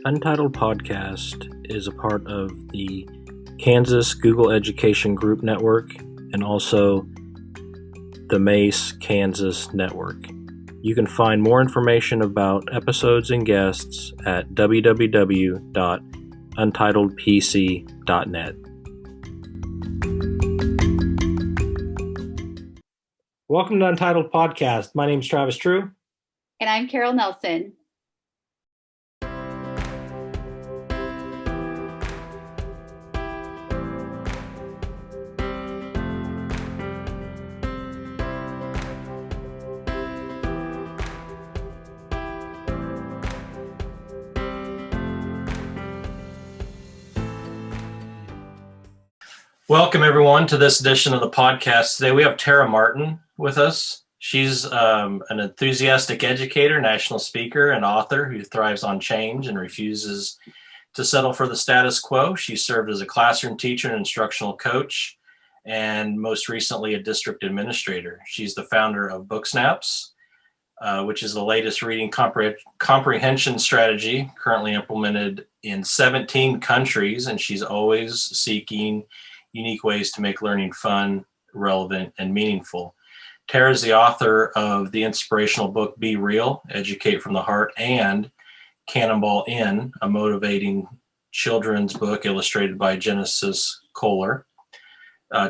Untitled Podcast is a part of the Kansas Google Education Group Network and also the Mace Kansas Network. You can find more information about episodes and guests at www.untitledpc.net. Welcome to Untitled Podcast. My name is Travis True. And I'm Carol Nelson. Welcome, everyone, to this edition of the podcast. Today we have Tara Martin with us. She's an enthusiastic educator, national speaker, and author who thrives on change and refuses to settle for the status quo. She served as a classroom teacher and instructional coach, and most recently a district administrator. She's the founder of Book Snaps, which is the latest reading comprehension strategy currently implemented in 17 countries, and she's always seeking unique ways to make learning fun, relevant, and meaningful. Tara is the author of the inspirational book, Be Real, Educate from the Heart, and Cannonball In, a motivating children's book illustrated by Genesis Kohler.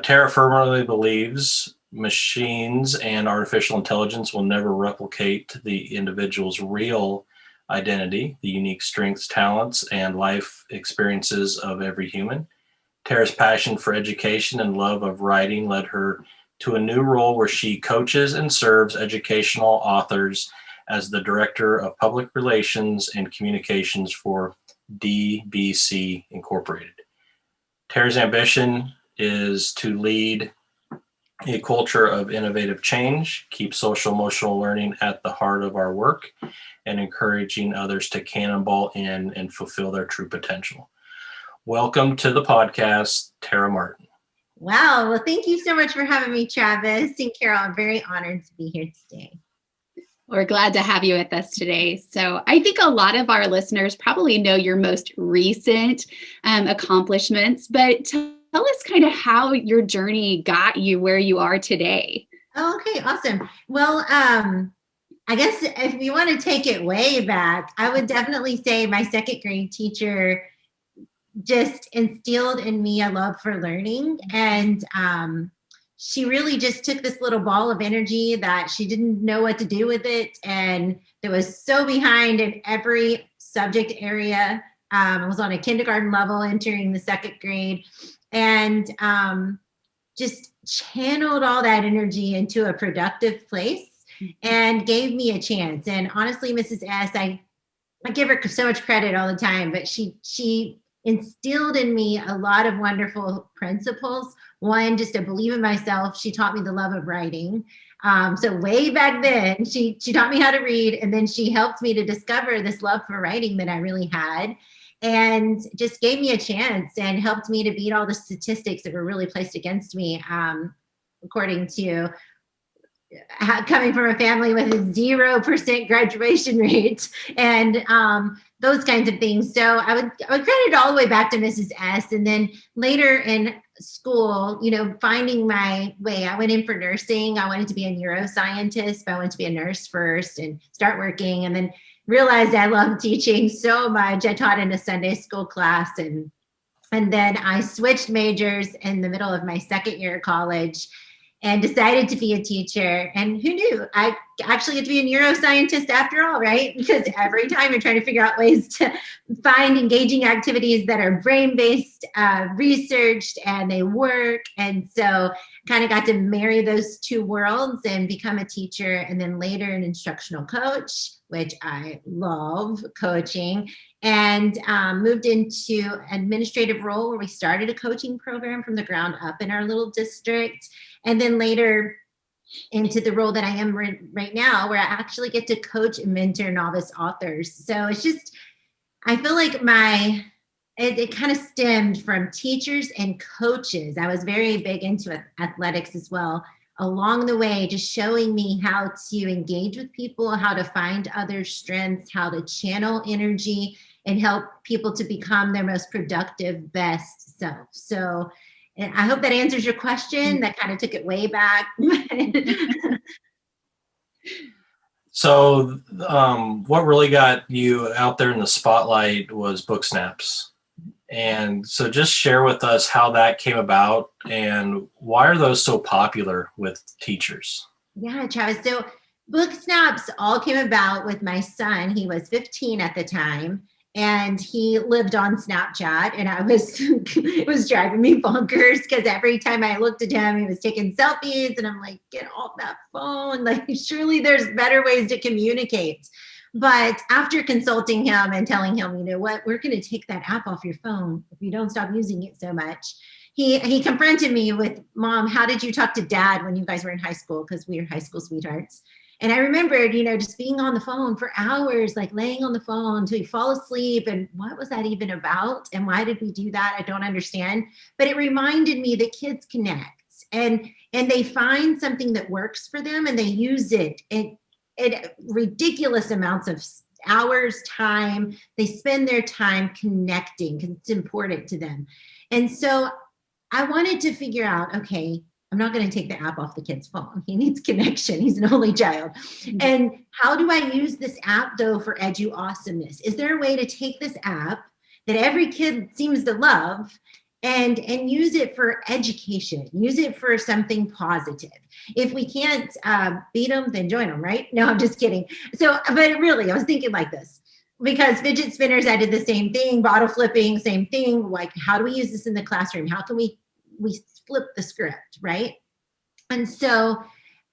Tara firmly believes machines and artificial intelligence will never replicate the individual's real identity, the unique strengths, talents, and life experiences of every human. Tara's passion for education and love of writing led her to a new role where she coaches and serves educational authors as the Director of Public Relations and Communications for DBC Incorporated. Tara's ambition is to lead a culture of innovative change, keep social emotional learning at the heart of our work, and encouraging others to cannonball in and fulfill their true potential. Welcome to the podcast, Tara Martin. Wow. Well, thank you so much for having me, Travis and Carol. I'm very honored to be here today. We're glad to have you with us today. So I think a lot of our listeners probably know your most recent accomplishments, but tell us kind of how your journey got you where you are today. Oh, okay, awesome. Well, I guess if we want to take it way back, I would definitely say my second grade teacher just instilled in me a love for learning. And she really just took this little ball of energy that she didn't know what to do with it. And that was so behind in every subject area. I was on a kindergarten level entering the second grade, and just channeled all that energy into a productive place and gave me a chance. And honestly, Mrs. S, I give her so much credit all the time, but she instilled in me a lot of wonderful principles. One, just to believe in myself. She taught me the love of writing. So way back then, she taught me how to read, and then she helped me to discover this love for writing that I really had, and just gave me a chance and helped me to beat all the statistics that were really placed against me, according to coming from a family with a 0% graduation rate and those kinds of things. So I would credit it all the way back to Mrs. S. And then later in school, finding my way. I went in for nursing. I wanted to be a neuroscientist, but I wanted to be a nurse first and start working, and then realized I loved teaching so much. I taught in a Sunday school class, and then I switched majors in the middle of my second year of college and decided to be a teacher. And who knew? I actually get to be a neuroscientist after all, right? Because every time you're trying to figure out ways to find engaging activities that are brain-based, researched, and they work. And so kind of got to marry those two worlds and become a teacher, and then later an instructional coach, which I love coaching, and moved into administrative role where we started a coaching program from the ground up in our little district. And then later into the role that I am right now, where I actually get to coach and mentor novice authors. So it's just, I feel like it kind of stemmed from teachers and coaches. I was very big into athletics as well. Along the way, just showing me how to engage with people, how to find other strengths, how to channel energy, and help people to become their most productive, best self. So, and I hope that answers your question. That kind of took it way back. So, what really got you out there in the spotlight was book snaps. And so just share with us how that came about and why are those so popular with teachers? Yeah, Travis. So book snaps all came about with my son. He was 15 at the time, and he lived on Snapchat, and it was driving me bonkers because every time I looked at him, he was taking selfies, and I'm like, get off that phone. Like, surely there's better ways to communicate. But after consulting him and telling him, you know what, we're going to take that app off your phone if you don't stop using it so much. He confronted me with, Mom, how did you talk to Dad when you guys were in high school? Because we were high school sweethearts. And I remembered, just being on the phone for hours, like laying on the phone until you fall asleep. And what was that even about? And why did we do that? I don't understand. But it reminded me that kids connect and they find something that works for them and they use it. It ridiculous amounts of hours, time. They spend their time connecting because it's important to them. And so I wanted to figure out, okay, I'm not going to take the app off the kid's phone. He needs connection. He's an only child. And how do I use this app, though, for edu awesomeness? Is there a way to take this app that every kid seems to love and use it for education, use it for something positive? If we can't beat them, then join them, right? No, I'm just kidding. So, but really, I was thinking like this. Because fidget spinners, I did the same thing, bottle flipping, same thing. Like, how do we use this in the classroom? How can we flip the script, right? And so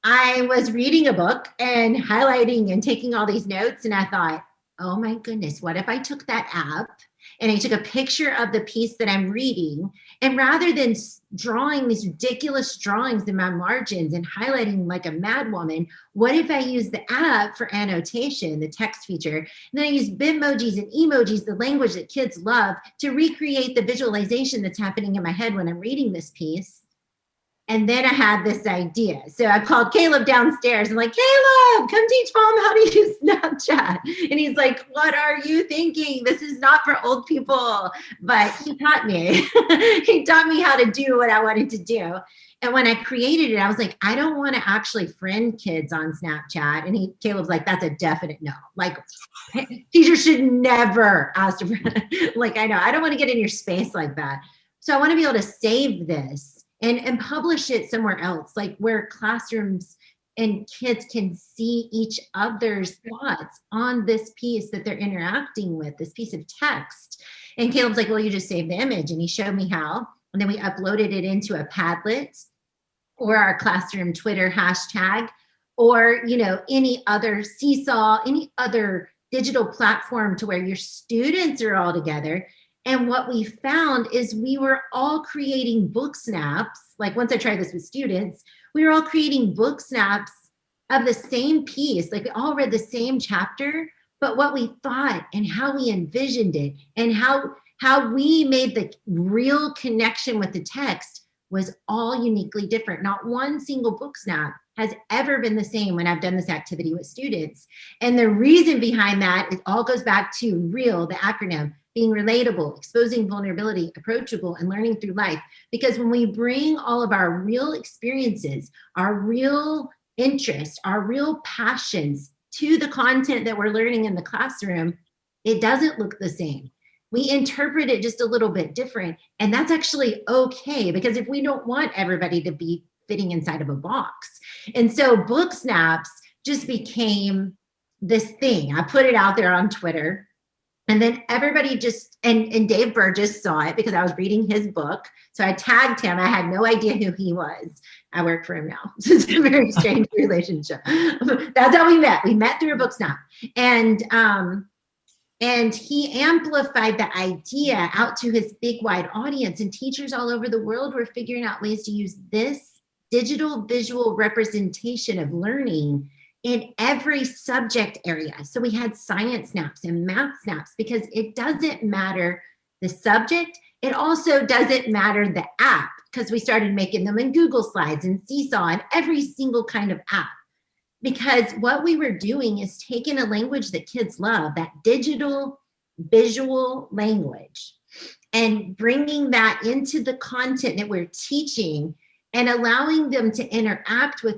I was reading a book and highlighting and taking all these notes. And I thought, oh my goodness, what if I took that app and I took a picture of the piece that I'm reading, and rather than drawing these ridiculous drawings in my margins and highlighting like a madwoman, what if I use the app for annotation, the text feature, and then I use Bitmojis and emojis, the language that kids love, to recreate the visualization that's happening in my head when I'm reading this piece. And then I had this idea. So I called Caleb downstairs. I'm like, Caleb, come teach Mom how to use Snapchat. And he's like, what are you thinking? This is not for old people. But he taught me. He taught me how to do what I wanted to do. And when I created it, I was like, I don't want to actually friend kids on Snapchat. And Caleb's like, that's a definite no. Like, teachers should never ask to friend. Like, I know, I don't want to get in your space like that. So I want to be able to save this and publish it somewhere else, like where classrooms and kids can see each other's thoughts on this piece that they're interacting with, this piece of text. And Caleb's like, well, you just save the image. And he showed me how. And then we uploaded it into a Padlet or our classroom Twitter hashtag, or, any other Seesaw, any other digital platform to where your students are all together. And what we found is we were all creating book snaps. Like, once I tried this with students, we were all creating book snaps of the same piece. Like, we all read the same chapter, but what we thought and how we envisioned it and how we made the real connection with the text was all uniquely different. Not one single book snap has ever been the same when I've done this activity with students. And the reason behind that, it all goes back to REAL, the acronym, being relatable, exposing vulnerability, approachable, and learning through life. Because when we bring all of our real experiences, our real interests, our real passions to the content that we're learning in the classroom, it doesn't look the same. We interpret it just a little bit different. And that's actually okay, because if we don't want everybody to be fitting inside of a box. And so book snaps just became this thing. I put it out there on Twitter. And then everybody just, and Dave Burgess saw it because I was reading his book. So I tagged him. I had no idea who he was. I work for him now. So it's a very strange relationship. That's how we met. We met through a book snap. And he amplified the idea out to his big, wide audience. And teachers all over the world were figuring out ways to use this digital visual representation of learning in every subject area. So we had science snaps and math snaps, because it doesn't matter the subject. It also doesn't matter the app, because we started making them in Google Slides and Seesaw and every single kind of app. Because what we were doing is taking a language that kids love, that digital visual language and bringing that into the content that we're teaching and allowing them to interact with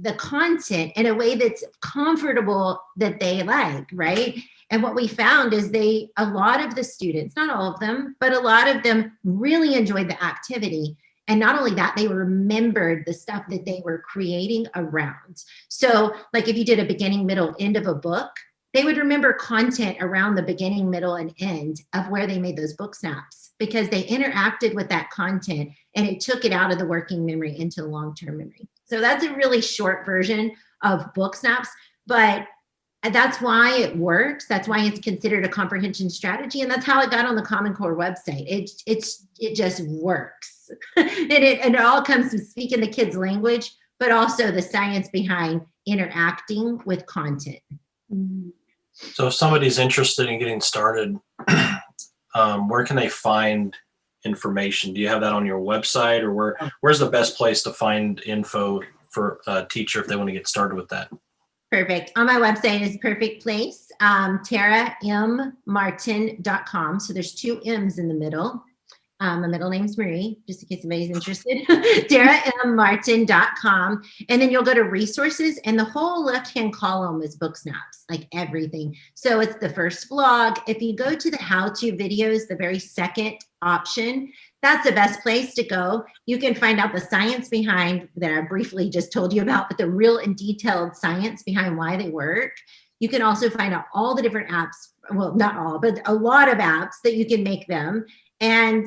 the content in a way that's comfortable, that they like, right? And what we found is a lot of the students, not all of them, but a lot of them really enjoyed the activity. And not only that, they remembered the stuff that they were creating around. So like if you did a beginning, middle, end of a book, they would remember content around the beginning, middle, and end of where they made those book snaps, because they interacted with that content and it took it out of the working memory into the long-term memory. So that's a really short version of book snaps, but that's why it works. That's why it's considered a comprehension strategy. And that's how it got on the Common Core website. It just works. and it all comes from speaking the kids' language, but also the science behind interacting with content. So if somebody's interested in getting started, where can they find information? Do you have that on your website, or where's the best place to find info for a teacher if they want to get started with that? Perfect. On my website is perfect place, TaraMMartin.com. So there's 2 M's in the middle. My middle name's Marie, just in case anybody's interested. TaraMMartin.com. And then you'll go to resources, and the whole left-hand column is book snaps, like everything. So it's the first blog. If you go to the how-to videos, the very second option, that's the best place to go. You can find out the science behind that I briefly just told you about, but the real and detailed science behind why they work. You can also find out all the different apps, well, not all, but a lot of apps that you can make them. And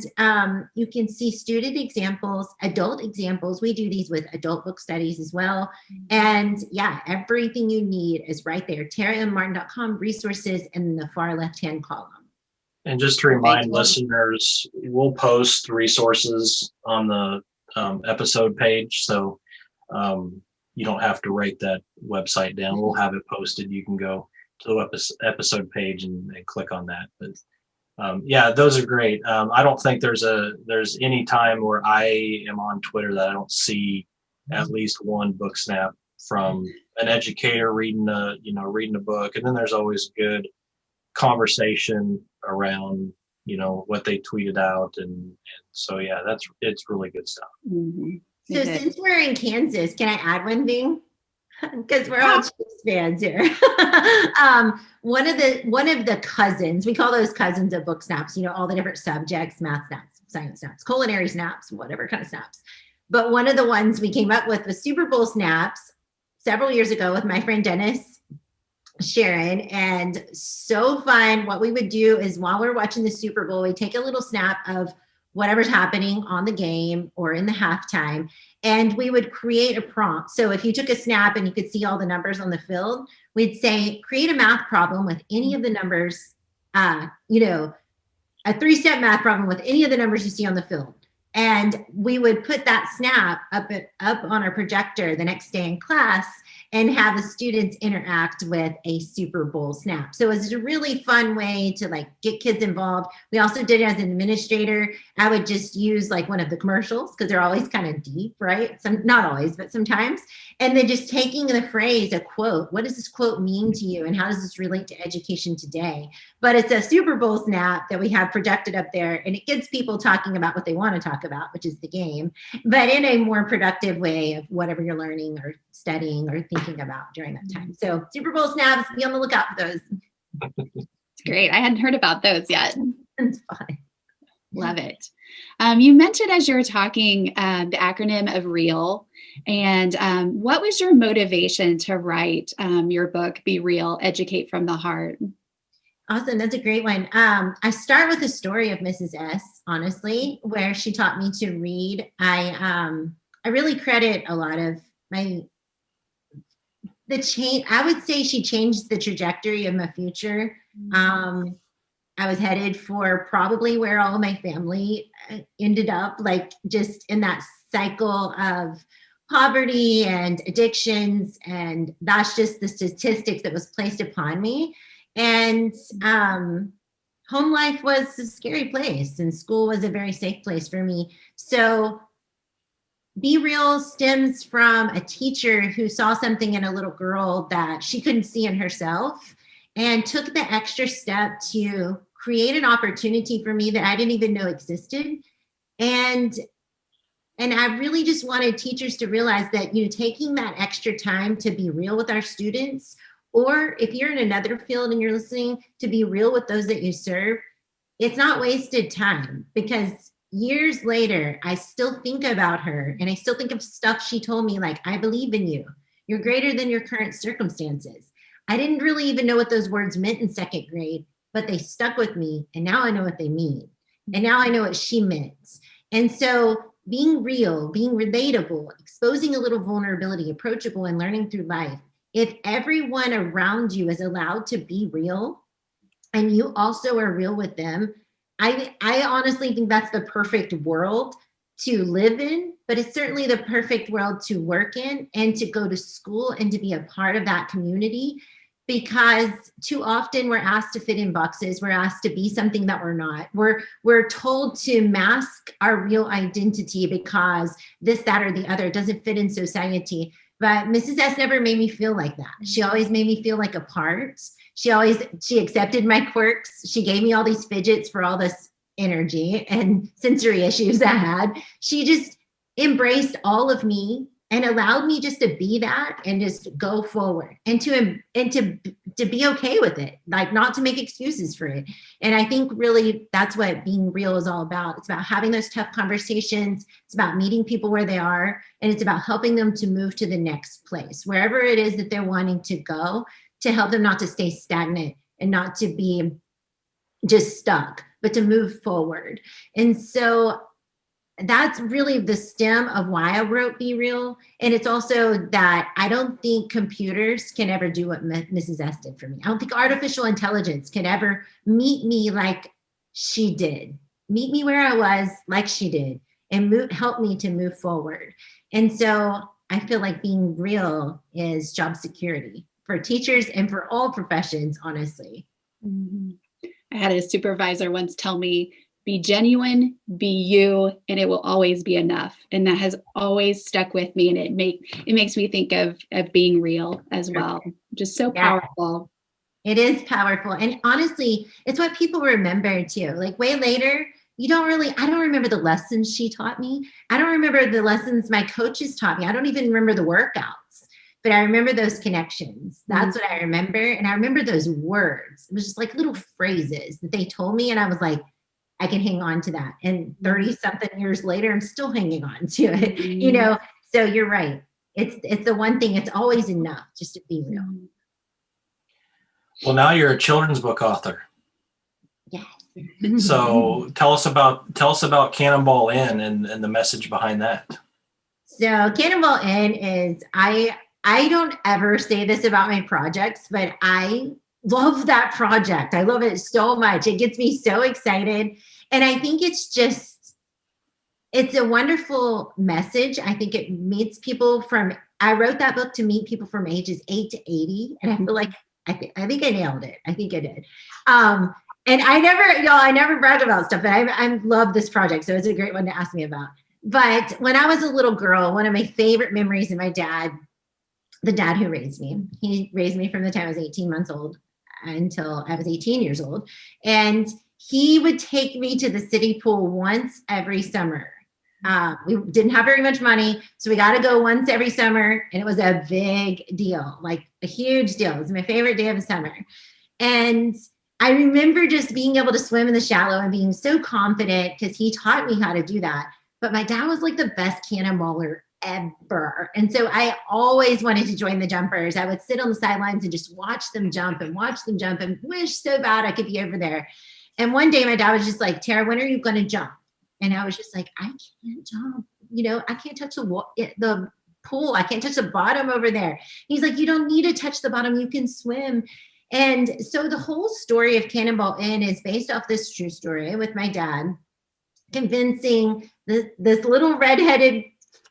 you can see student examples, adult examples. We do these with adult book studies as well. And yeah, everything you need is right there. TaraMMartin.com, resources in the far left-hand column. And just to remind listeners, we'll post resources on the episode page. So you don't have to write that website down. We'll have it posted. You can go to the episode page and click on that. But yeah, those are great. I don't think there's any time where I am on Twitter that I don't see at least one book snap from an educator reading a book. And then there's always good conversation around, what they tweeted out. And so, yeah, it's really good stuff. Mm-hmm. So since we're in Kansas, can I add one thing? Because we're all Chiefs fans here. One of the cousins, we call those cousins of book snaps, all the different subjects, math snaps, science snaps, culinary snaps, whatever kind of snaps. But one of the ones we came up with was Super Bowl snaps several years ago with my friend Dennis Sharon. And so fun. What we would do is while we're watching the Super Bowl, we take a little snap of whatever's happening on the game or in the halftime, and we would create a prompt. So if you took a snap and you could see all the numbers on the field, we'd say, create a math problem with any of the numbers, a 3-step math problem with any of the numbers you see on the field. And we would put that snap up on our projector the next day in class and have the students interact with a Super Bowl snap. So it was a really fun way to get kids involved. We also did it as an administrator. I would just use one of the commercials because they're always kind of deep, right? Not always, but sometimes. And then just taking the phrase, a quote, what does this quote mean to you? And how does this relate to education today? But it's a Super Bowl snap that we have projected up there, and it gets people talking about what they want to talk about, which is the game, but in a more productive way of whatever you're learning or studying or thinking about during that time. So Super Bowl snaps, be on the lookout for those. It's great. I hadn't heard about those yet. It's fun. Love it. You mentioned as you were talking the acronym of REAL, and what was your motivation to write your book, Be Real, Educate from the Heart? Awesome. That's a great one. I start with the story of Mrs. S, honestly, where she taught me to read. I really credit a lot of the change. I would say she changed the trajectory of my future. I was headed for probably where all of my family ended up, just in that cycle of poverty and addictions. And that's just the statistics that was placed upon me. And home life was a scary place, and school was a very safe place for me. So Be Real stems from a teacher who saw something in a little girl that she couldn't see in herself. and took the extra step to create an opportunity for me that I didn't even know existed. And I really just wanted teachers to realize that, taking that extra time to be real with our students, or if you're in another field and you're listening, to be real with those that you serve, it's not wasted time, because years later, I still think about her and I still think of stuff she told me, like, I believe in you. You're greater than your current circumstances. I didn't really even know what those words meant in second grade, but they stuck with me. And now I know what they mean. And now I know what she meant. And so being real, being relatable, exposing a little vulnerability, approachable, and learning through life. If everyone around you is allowed to be real and you also are real with them, I honestly think that's the perfect world to live in, but it's certainly the perfect world to work in and to go to school and to be a part of that community. Because too often we're asked to fit in boxes. We're asked to be something that we're not. We're told to mask our real identity because this, that, or the other doesn't fit in society. But Mrs. S never made me feel like that. She always made me feel like a part. She accepted my quirks. She gave me all these fidgets for all this energy and sensory issues I had. She just embraced all of me and allowed me just to be that and just go forward and to be okay with it, like not to make excuses for it. And I think really that's what being real is all about. It's about having those tough conversations. It's about meeting people where they are, and it's about helping them to move to the next place, wherever it is that they're wanting to go, to help them not to stay stagnant and not to be just stuck, but to move forward. And so that's really the stem of why I wrote Be Real. And it's also that I don't think computers can ever do what Mrs. S did for me. I don't think artificial intelligence can ever meet me like she did. Meet me where I was like she did, and help me to move forward. And so I feel like being real is job security for teachers and for all professions, honestly. Mm-hmm. I had a supervisor once tell me, be genuine, be you, and it will always be enough. And that has always stuck with me. And it makes me think of being real as well. Just so powerful. It is powerful. And honestly, it's what people remember too. Like way later, I don't remember the lessons she taught me. I don't remember the lessons my coaches taught me. I don't even remember the workouts, but I remember those connections. That's what I remember. And I remember those words. It was just like little phrases that they told me. And I was like, I can hang on to that. And 30 something years later, I'm still hanging on to it, So you're right. It's the one thing, it's always enough just to be real. Well, now you're a children's book author. Yes. So tell us about Cannonball Inn and the message behind that. So Cannonball Inn is, I don't ever say this about my projects, but I love that project. I love it so much. It gets me so excited. And I think it's a wonderful message. I think it meets people I wrote that book to meet people from ages 8 to 80. And I feel like, I think I nailed it. I think I did. And I never brag about stuff, but I love this project. So it's a great one to ask me about. But when I was a little girl, one of my favorite memories of my dad, the dad who raised me, he raised me from the time I was 18 months old until I was 18 years old. And he would take me to the city pool once every summer. We didn't have very much money, so we got to go once every summer. And it was a big deal, like a huge deal. It was my favorite day of the summer. And I remember just being able to swim in the shallow and being so confident because he taught me how to do that. But my dad was like the best cannonballer ever. And so I always wanted to join the jumpers. I would sit on the sidelines and just watch them jump and wish so bad I could be over there. And one day my dad was just like, Tara, when are you going to jump? And I was just like, I can't jump. I can't touch the pool. I can't touch the bottom over there. He's like, you don't need to touch the bottom. You can swim. And so the whole story of Cannonball Inn is based off this true story with my dad convincing this little redheaded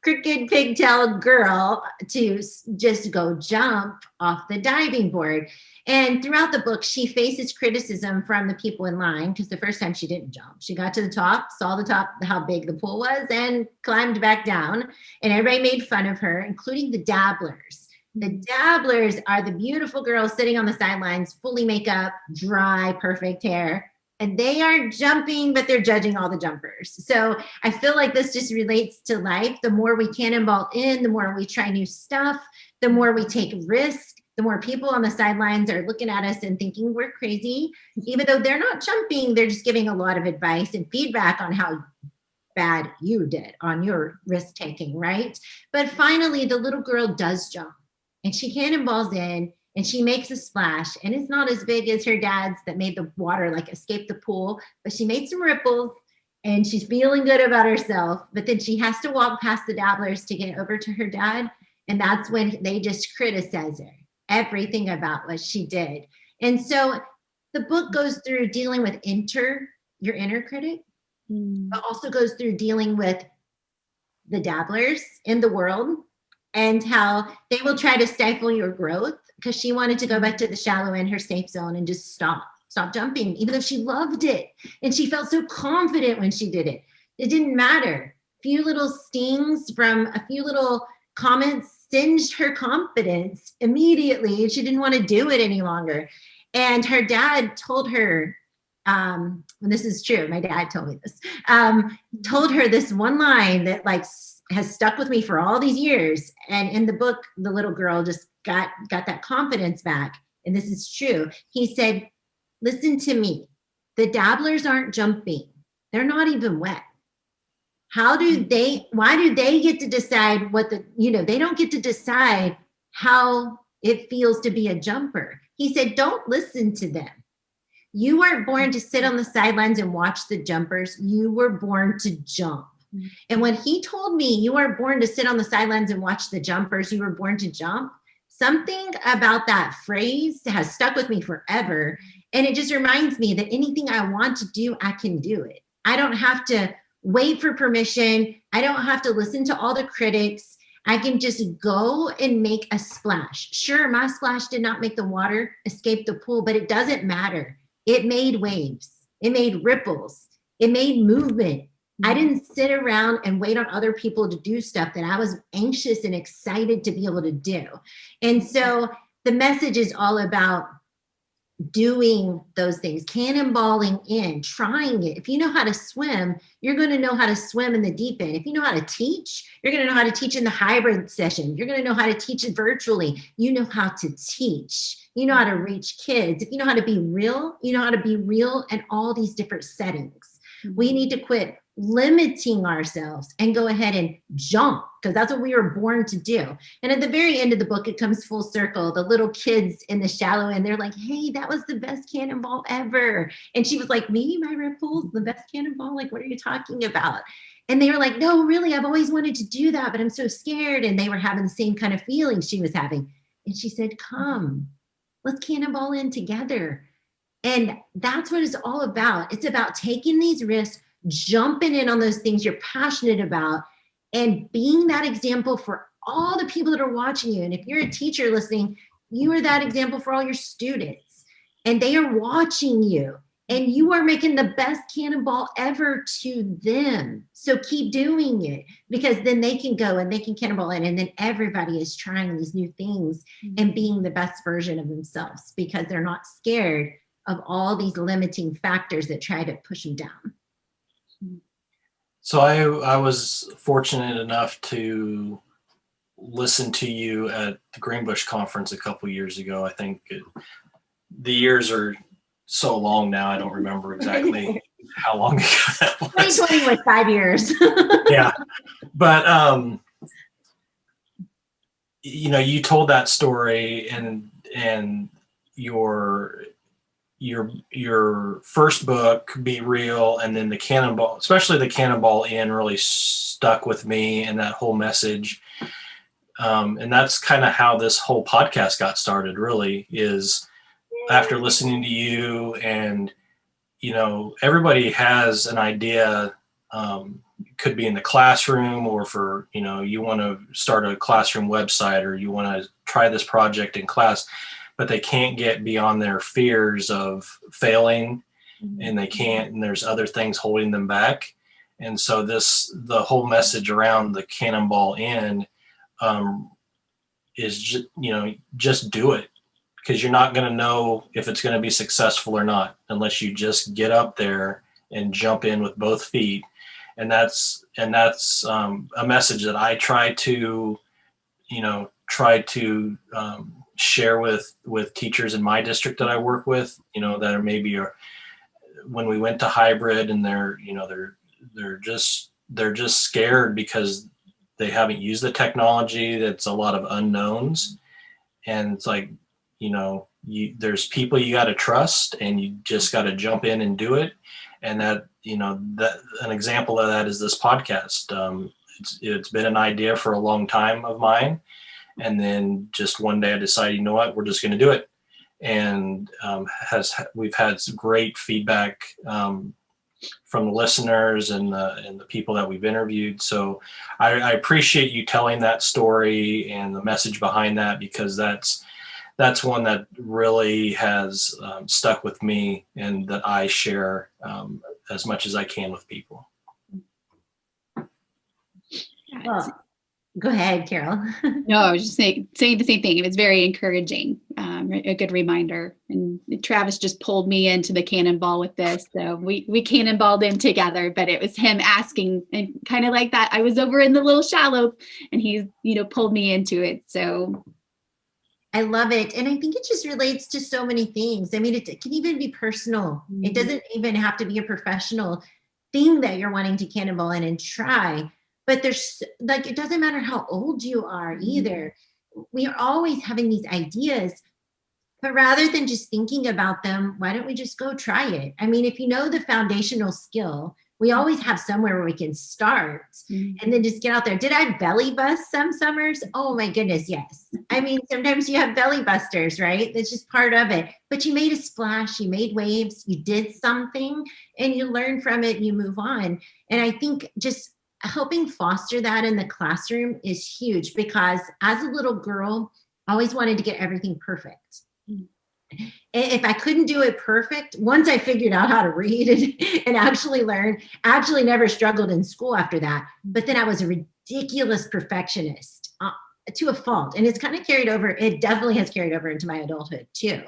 crooked pigtailed girl to just go jump off the diving board. And throughout the book, she faces criticism from the people in line because the first time she didn't jump. She got to the top, saw the top, how big the pool was, and climbed back down. And everybody made fun of her, including the dabblers. The dabblers are the beautiful girls sitting on the sidelines, fully makeup, dry, perfect hair. And they aren't jumping, but they're judging all the jumpers. So I feel like this just relates to life. The more we cannonball in, the more we try new stuff, the more we take risk, the more people on the sidelines are looking at us and thinking we're crazy. Even though they're not jumping, they're just giving a lot of advice and feedback on how bad you did on your risk taking, right? But finally, the little girl does jump and she cannonballs in and she makes a splash. And it's not as big as her dad's that made the water like escape the pool, but she made some ripples and she's feeling good about herself. But then she has to walk past the dabblers to get over to her dad. And that's when they just criticize her, everything about what she did. And so the book goes through dealing with your inner critic, but also goes through dealing with the dabblers in the world and how they will try to stifle your growth, because she wanted to go back to the shallow end, her safe zone, and just stop jumping, even though she loved it. And she felt so confident when she did it. It didn't matter. A few little stings from a few little comments singed her confidence immediately. She didn't want to do it any longer. And her dad told her, and this is true, my dad told me this, told her this one line that like has stuck with me for all these years. And in the book, the little girl just got that confidence back. And this is true. He said, listen to me. The dabblers aren't jumping. They're not even wet. Why do they get to decide they don't get to decide how it feels to be a jumper. He said, don't listen to them. You weren't born to sit on the sidelines and watch the jumpers. You were born to jump. And when he told me you weren't born to sit on the sidelines and watch the jumpers, you were born to jump, something about that phrase has stuck with me forever. And it just reminds me that anything I want to do, I can do it. I don't have to wait for permission. I don't have to listen to all the critics. I can just go and make a splash. Sure, my splash did not make the water escape the pool, but it doesn't matter. It made waves. It made ripples. It made movement. I didn't sit around and wait on other people to do stuff that I was anxious and excited to be able to do. And so the message is all about doing those things, cannonballing in, trying it. If you know how to swim, you're going to know how to swim in the deep end. If you know how to teach, you're going to know how to teach in the hybrid session. You're going to know how to teach it virtually. You know how to teach. You know how to reach kids. If you know how to be real, you know how to be real in all these different settings. We need to quit limiting ourselves and go ahead and jump, because that's what we were born to do. And at the very end of the book, it comes full circle. The little kids in the shallow end, they're like, hey, that was the best cannonball ever. And she was like, me, my ripples, the best cannonball? Like, what are you talking about? And they were like, no, really, I've always wanted to do that, but I'm so scared. And they were having the same kind of feelings she was having. And she said, come, let's cannonball in together. And that's what it's all about. It's about taking these risks, jumping in on those things you're passionate about, and being that example for all the people that are watching you. And if you're a teacher listening, you are that example for all your students, and they are watching you, and you are making the best cannonball ever to them. So keep doing it, because then they can go and they can cannonball in, and then everybody is trying these new things and being the best version of themselves, because they're not scared of all these limiting factors that try to push them down. So I was fortunate enough to listen to you at the Greenbush conference a couple years ago. I think the years are so long now, I don't remember exactly how long ago that was. 2020 was 5 years. Yeah. But, you told that story, and your first book, Be Real, and then the Cannonball, especially the Cannonball Inn, really stuck with me, and that whole message. And that's kind of how this whole podcast got started, really, is after listening to you. And, everybody has an idea, could be in the classroom, or for, you want to start a classroom website, or you want to try this project in class, but they can't get beyond their fears of failing, and and there's other things holding them back. And so the whole message around the Cannonball Inn just do it, because you're not going to know if it's going to be successful or not unless you just get up there and jump in with both feet. And that's a message that I try to share with teachers in my district that I work with, that are maybe, when we went to hybrid, and they're just scared because they haven't used the technology. That's a lot of unknowns. And it's like, there's people you got to trust, and you just got to jump in and do it. And that an example of that is this podcast. It's been an idea for a long time of mine. And then just one day I decided, you know what, we're just going to do it. And we've had some great feedback from the listeners and the people that we've interviewed. So I appreciate you telling that story and the message behind that, because that's one that really has stuck with me, and that I share as much as I can with people. Well, go ahead, Carol. No, I was just saying the same thing. It was very encouraging, a good reminder. And Travis just pulled me into the cannonball with this. So we cannonballed in together, but it was him asking, and kind of like that. I was over in the little shallow, and he, pulled me into it. So I love it. And I think it just relates to so many things. I mean, it can even be personal. Mm-hmm. It doesn't even have to be a professional thing that you're wanting to cannonball in and try. But there's it doesn't matter how old you are either. We are always having these ideas, but rather than just thinking about them, why don't we just go try it? I mean, if you know the foundational skill, we always have somewhere where we can start and then just get out there. Did I belly bust some summers? Oh my goodness, yes. I mean, sometimes you have belly busters, right? That's just part of it. But you made a splash, you made waves, you did something, and you learn from it and you move on. And I think just helping foster that in the classroom is huge, because as a little girl, I always wanted to get everything perfect. If I couldn't do it perfect, once I figured out how to read and actually learn, I actually never struggled in school after that. But then I was a ridiculous perfectionist to a fault. And it's kind of carried over. It definitely has carried over into my adulthood too.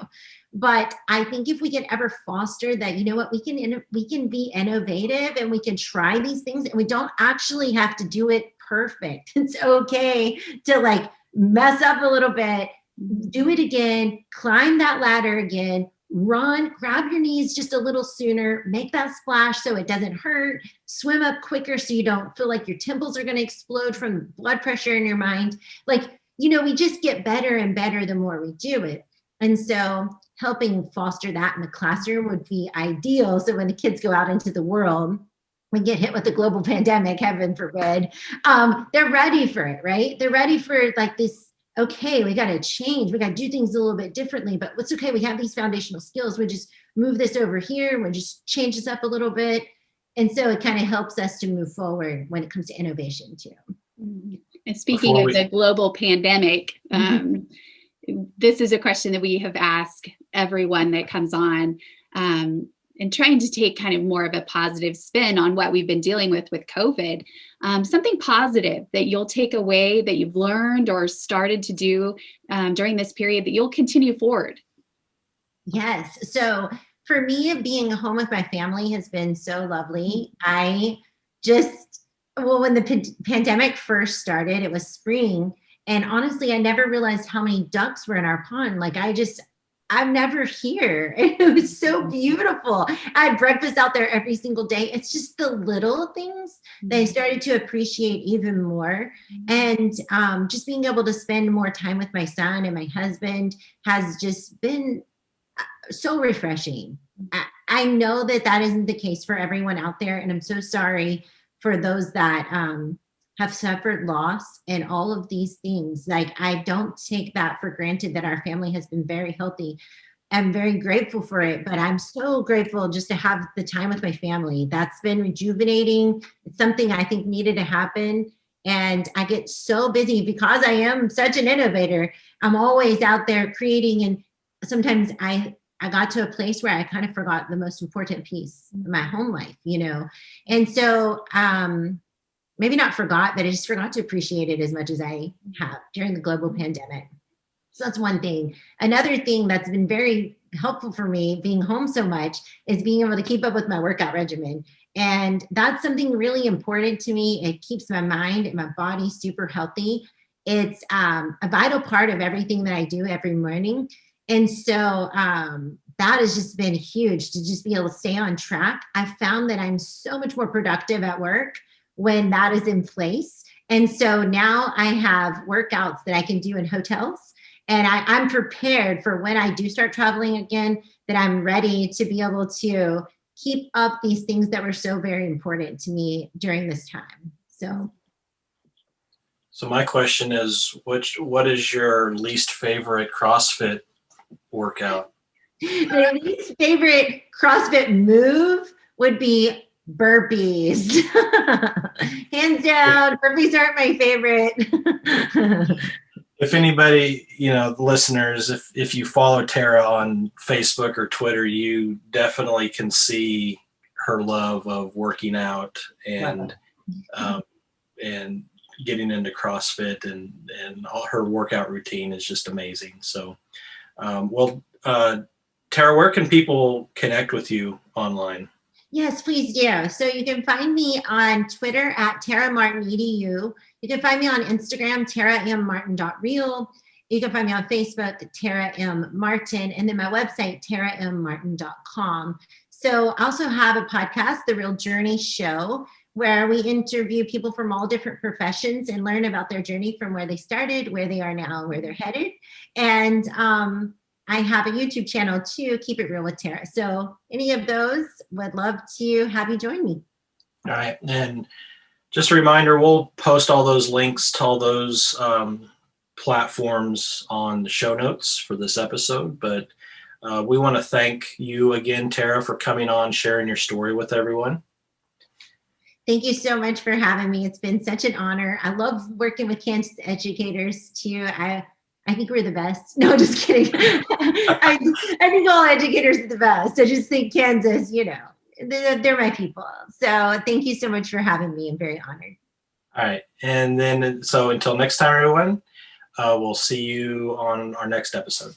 But I think if we can ever foster that, you know what, we can be innovative and we can try these things, and we don't actually have to do it perfect. It's okay to mess up a little bit, do it again, climb that ladder again, run, grab your knees just a little sooner, make that splash so it doesn't hurt, swim up quicker so you don't feel like your temples are going to explode from blood pressure in your mind. We just get better and better the more we do it. And so helping foster that in the classroom would be ideal. So when the kids go out into the world, we get hit with a global pandemic, heaven forbid, they're ready for it, right? They're ready for this. Okay, we got to change. We got to do things a little bit differently, but it's okay. We have these foundational skills. We just move this over here. We just change this up a little bit. And so it kind of helps us to move forward when it comes to innovation too. And speaking of the global pandemic, this is a question that we have asked everyone that comes on, and trying to take kind of more of a positive spin on what we've been dealing with COVID. Something positive that you'll take away that you've learned or started to do during this period that you'll continue forward. Yes. So for me, being home with my family has been so lovely. when the pandemic first started, it was spring. And honestly, I never realized how many ducks were in our pond. I'm never here. It was so beautiful. I had breakfast out there every single day. It's just the little things that I started to appreciate even more. And just being able to spend more time with my son and my husband has just been so refreshing. I know that isn't the case for everyone out there. And I'm so sorry for those that have suffered loss and all of these things. I don't take that for granted, that our family has been very healthy. I'm very grateful for it, but I'm so grateful just to have the time with my family. That's been rejuvenating. It's something I think needed to happen. And I get so busy because I am such an innovator. I'm always out there creating. And sometimes I got to a place where I kind of forgot the most important piece of my home life, And so, maybe not forgot, but I just forgot to appreciate it as much as I have during the global pandemic. So that's one thing. Another thing that's been very helpful for me being home so much is being able to keep up with my workout regimen. And that's something really important to me. It keeps my mind and my body super healthy. It's a vital part of everything that I do every morning. And so that has just been huge to just be able to stay on track. I found that I'm so much more productive at work when that is in place. And so now I have workouts that I can do in hotels. And I'm prepared for when I do start traveling again, that I'm ready to be able to keep up these things that were so very important to me during this time. So my question is, what is your least favorite CrossFit workout? my least favorite CrossFit move would be burpees. Hands down, burpees aren't my favorite. If anybody, the listeners, if you follow Tara on Facebook or Twitter, you definitely can see her love of working out and and getting into CrossFit, and all her workout routine is just amazing. So, Tara, where can people connect with you online? Yes, please do. So you can find me on Twitter at TaraMartinEDU. You can find me on Instagram, TaraMMartin.real. You can find me on Facebook, Tara M. Martin, and then my website, TaraMMartin.com. So I also have a podcast, The Real Journey Show, where we interview people from all different professions and learn about their journey from where they started, where they are now, where they're headed. And I have a YouTube channel too, Keep It Real with Tara. So any of those, would love to have you join me. All right. And just a reminder, we'll post all those links to all those platforms on the show notes for this episode. But we want to thank you again, Tara, for coming on, sharing your story with everyone. Thank you so much for having me. It's been such an honor. I love working with Kansas educators too. I think we're the best. No, just kidding. I think all educators are the best. I just think Kansas, they're my people. So thank you so much for having me. I'm very honored. All right. And then, so until next time, everyone, we'll see you on our next episode.